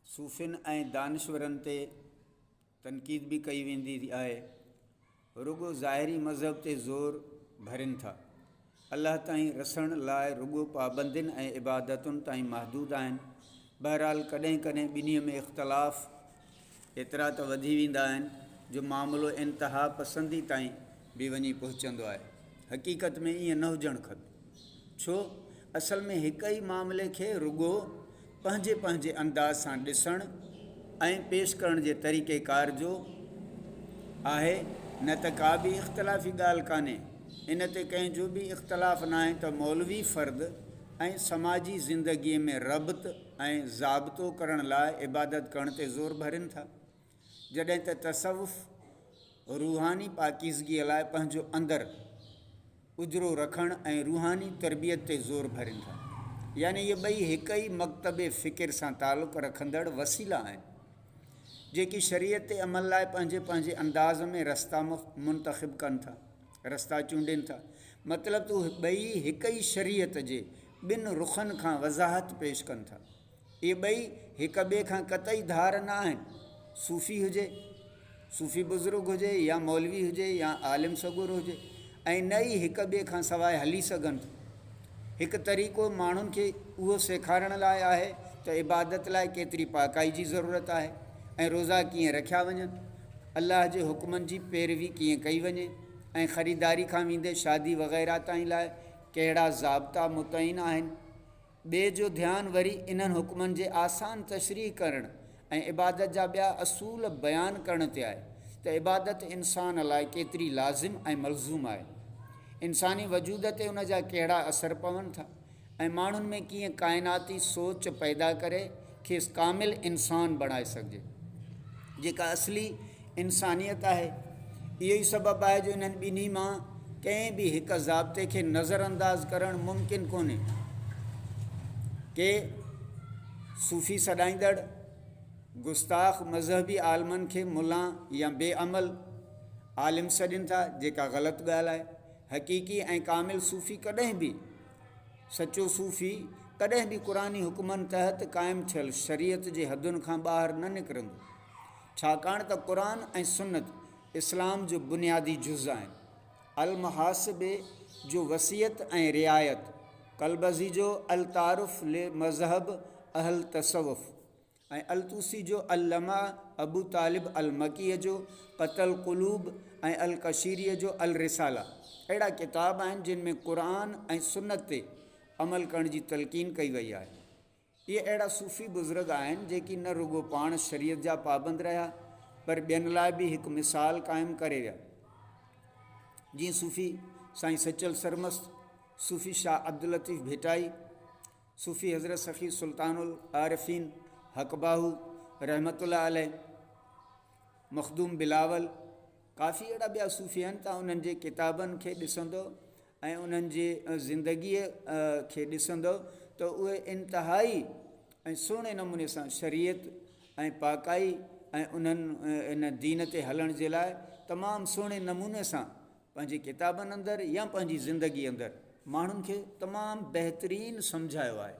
सूफ़िन ऐं दानिश्वरनि ते तनक़ीद भी कई वेंदी आहे। रुगो ज़ाहिरी मज़हब ते ज़ोर भरिन था। अल्लाह ताईं रसण लाइ रुगो पाबंदियुनि ऐं इबादतुनि ताईं महदूद आहिनि। बहरहाल कॾहिं कॾहिं ॿिन्ही में इख़्तिलाफ़ एतिरा त वधी वेंदा आहिनि जो मामिलो इंतिहा पसंदी ताईं बि वञी पहुचंदो आहे। हक़ीक़त में ईअं न हुजणु खपे, छो असल में हिक ई मामले खे रुगो पंहिंजे पंहिंजे अंदाज़ सां ॾिसणु ऐं पेश करण जे तरीक़ेकार जो आहे, न त का बि इख़्तिलाफ़ी ॻाल्हि कान्हे। इन ते कंहिंजो बि इख़्तिलाफ़ न आहे त मौलवी फ़र्द ऐं समाजी ज़िंदगीअ में रब्त ऐं ज़ाब्तो करण लाइ इबादत करण ते ज़ोर भरिन था, जॾहिं त तसव्वुफ़ रूहानी पाकीज़गीअ लाइ पंहिंजो अंदरि उजरो रखणु ऐं रूहानी तरबियत ते ज़ोर भरिन था। यानी इहे ॿई हिक ई मकतबे फ़िकिर सां तालुक़ रखंदड़ वसीला आहिनि, जेकी शरीयत ते अमल लाइ पंहिंजे पंहिंजे अंदाज़ में रस्ता मुंतख़िब कनि था, रस्ता चूंडनि था। मतिलबु त उहे ॿई हिक ई शरीयत जे ॿिनि रुखनि खां वज़ाहत पेश कनि था। इहे ॿई हिक ॿिए खां कतई धार न आहिनि। सूफ़ी बुज़ुर्ग हुजे या मौलवी हुजे या आलिम सगुर हुजे, ऐं न ई हिक ॿिए खां सवाइ हली सघनि। हिकु तरीक़ो माण्हुनि खे उहो सेखारण लाइ आहे त इबादत लाइ केतिरी पाकाई जी ज़रूरत आहे ऐं रोज़ा कीअं रखिया वञनि, अल्लाह जे हुकमनि जी पैरवी कीअं कई वञे, ऐं ख़रीदारी खां वेंदे शादी वग़ैरह ताईं लाइ कहिड़ा ज़ाब्ता मुतयन आहिनि। ॿिए जो ध्यानु वरी इन्हनि हुकमनि जे आसान तशरीह करणु ऐं इबादत जा ॿिया असूल बयानु करण ते आहे त इबादत इंसान लाइ केतिरी लाज़िम ऐं मलज़ूम आहे, इंसानी वजूद ते उन जा कहिड़ा असर पवनि था ऐं माण्हुनि में कीअं काइनाती सोच पैदा करे खेसि कामिल इंसान बणाए सघिजे, जेका असली इंसानियत आहे। इहो ई सबबु आहे जो इन्हनि ॿिन्ही मां कंहिं बि हिक ज़ाब्ते खे नज़रअंदाज़ करणु मुमकिन कोन्हे। के सूफ़ी सॾाईंदड़ गुस्ताख़ मज़हबी आलमनि खे मुला या बेअमल आलिम सॾनि था, जेका ग़लति ॻाल्हि आहे। हक़ीक़ी ऐं कामिल सूफ़ी कॾहिं बि सचो सूफ़ी कॾहिं बि क़ुरानी हुकमनि तहत क़ाइमु थियल शरीयत जे हदुनि खां ॿाहिरि न निकिरंदो, छाकाणि त क़ुरान ऐं सुन्नत इस्लाम जो बुनियादी जुज़ आहिनि। अल-मुहासिबे जो वसियत ऐं रिआयत, कलबज़ी जो अल-तारुफ़ ले मज़हब अहल तसव्वुफ़ ऐं अल-तूसी जो अल-लमा अबू तालिब अल-मकीअ जो क़तल क़ुलूब ऐं अल-कशीरीअ जो अल-रिसाला अहिड़ा किताब आहिनि जिन में क़ुरान ऐं सुन्नत ते अमल करण जी तलक़ीन कई वई आहे। इहे अहिड़ा सूफ़ी बुज़ुर्ग आहिनि जेकी न रुगो पाण शरीयत जा पाबंद रहिया, पर ॿियनि लाइ बि हिकु मिसाल क़ाइमु करे विया। जीअं सूफ़ी साईं सचल सरमस्त, सूफ़ी शाह अब्दुल लतीफ़ भिटाई, सूफ़ी हज़रत सख़ी सुल्तानुल आरिफ़ीन हक़बाहू रहमतुल्लाह अलैह, मखदूम बिलावल, काफ़ी अहिड़ा ॿिया सूफ़ी आहिनि। तव्हां उन्हनि जे किताबनि खे ॾिसंदो ऐं उन्हनि जे ज़िंदगीअ खे ॾिसंदो त उहे इंतिहाई ऐं सुहिणे नमूने सां शरीयत ऐं पाकाई ऐं उन्हनि इन दीन ते हलण जे लाइ तमामु सुहिणे नमूने सां पंहिंजी किताबनि अंदरि या पंहिंजी ज़िंदगी अंदरि माण्हुनि खे तमामु बहितरीनु सम्झायो आहे।